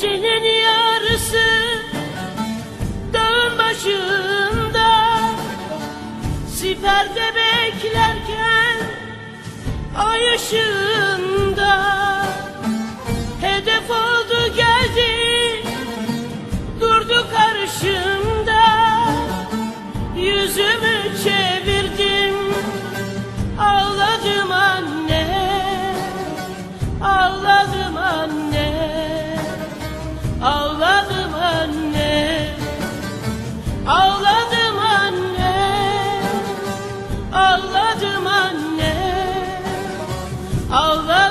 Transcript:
Gecenin yarısı dağın başında, siperde beklerken ay ışığında, hedef oldu geldi durdu karşımda. Yüzümü çevirdim, ağladım anne, ağladım anne, ağladım anne, ağladım anne, ağladım anne, ağladım.